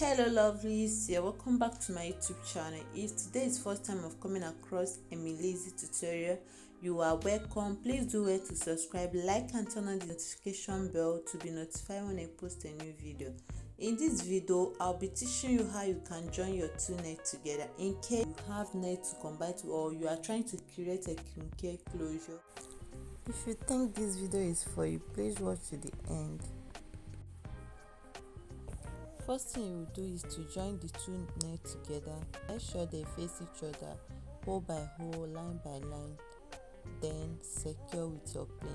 Hello lovelies, yeah, welcome back to my YouTube channel. If today is first time of coming across a lazy tutorial, you are welcome. Please do well to subscribe, like and turn on the notification bell to be notified when I post a new video. In this video, I'll be teaching you how you can join your two nets together in case you have net to combine to, or you are trying to create a kinky closure. If you think this video is for you, please watch to the end. First thing you will do is to join the two nets together. Make sure they face each other, hole by hole, line by line, then secure with your pin.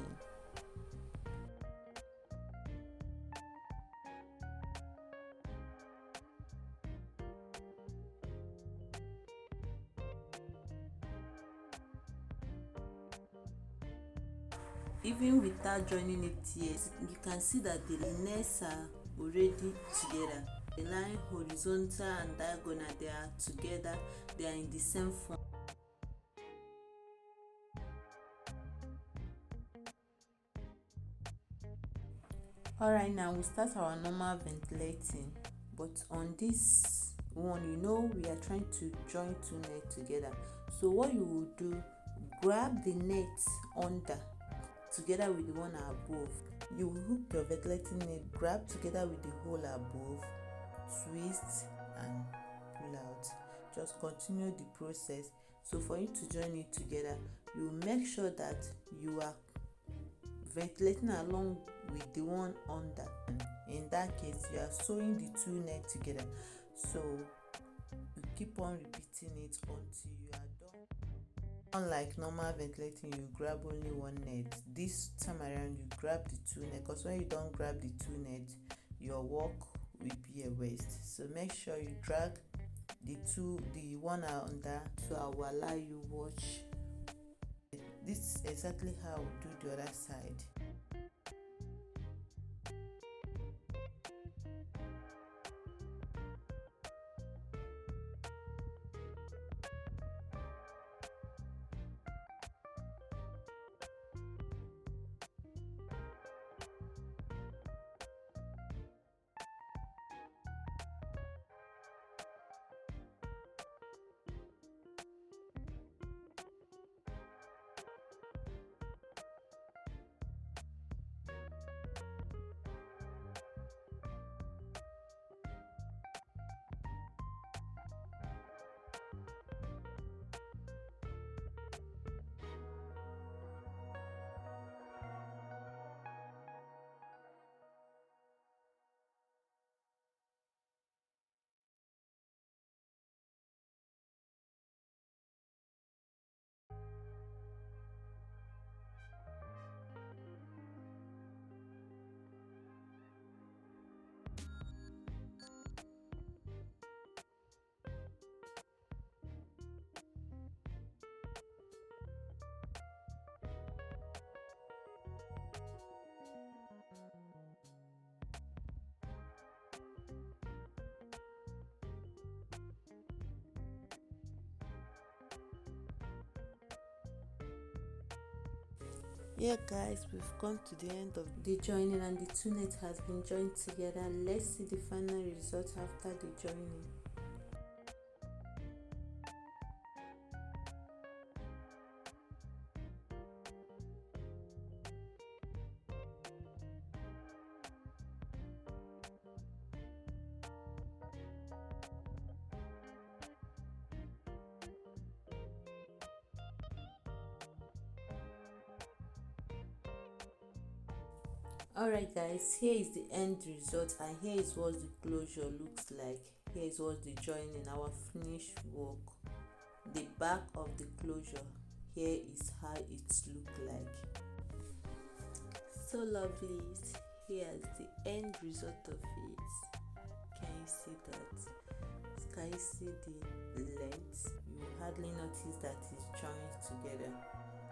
Even without joining it yet, you can see that the nets are already together. The line horizontal and diagonal, they are together, they are in the same form. Alright, now we'll start our normal ventilating, but on this one, we are trying to join two nets together. So what you will do, grab the net under together with the one above. You will hook your ventilating net, grab together with the hole above, twist and pull out. Just continue the process. So for you to join it together, you make sure that you are ventilating along with the one under. In that case, you are sewing the two nets together. So you keep on repeating it until you are done. Unlike normal ventilating, you grab only one net. This time around, you grab the two net, because when you don't grab the two net, your work will be a waste. So make sure you drag the one under, so I will allow you watch. This is exactly how we do the other side. Yeah guys, we've come to the end of the joining and the two nets has been joined together. Let's see the final result after the joining. Alright guys, here is the end result and here is what the closure looks like. Here is what the joining, our finished work. The back of the closure, here is how it look like. So lovely. Here's the end result of it. Can you see that? Can you see the length? You will hardly notice that it's joined together.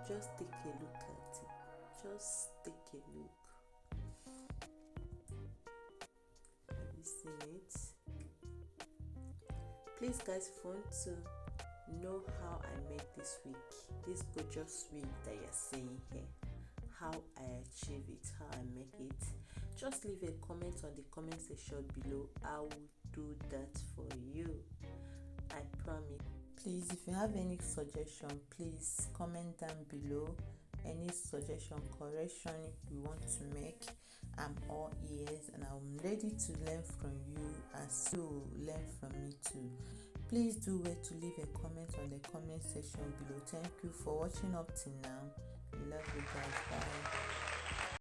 Just take a look at it. Just take a look. Seen it. Please guys, if you want to know how I made this gorgeous wig that you're seeing here, how I achieve it, how I make it, just leave a comment on the comment section below. I will do that for you. I promise. Please, if you have any suggestion, please comment down below. Any suggestion, correction you want to make, I'm all ears and I'm ready to learn from you as you learn from me too. Please do wait to leave a comment on the comment section below. Thank you for watching up till now. Love you guys. Bye.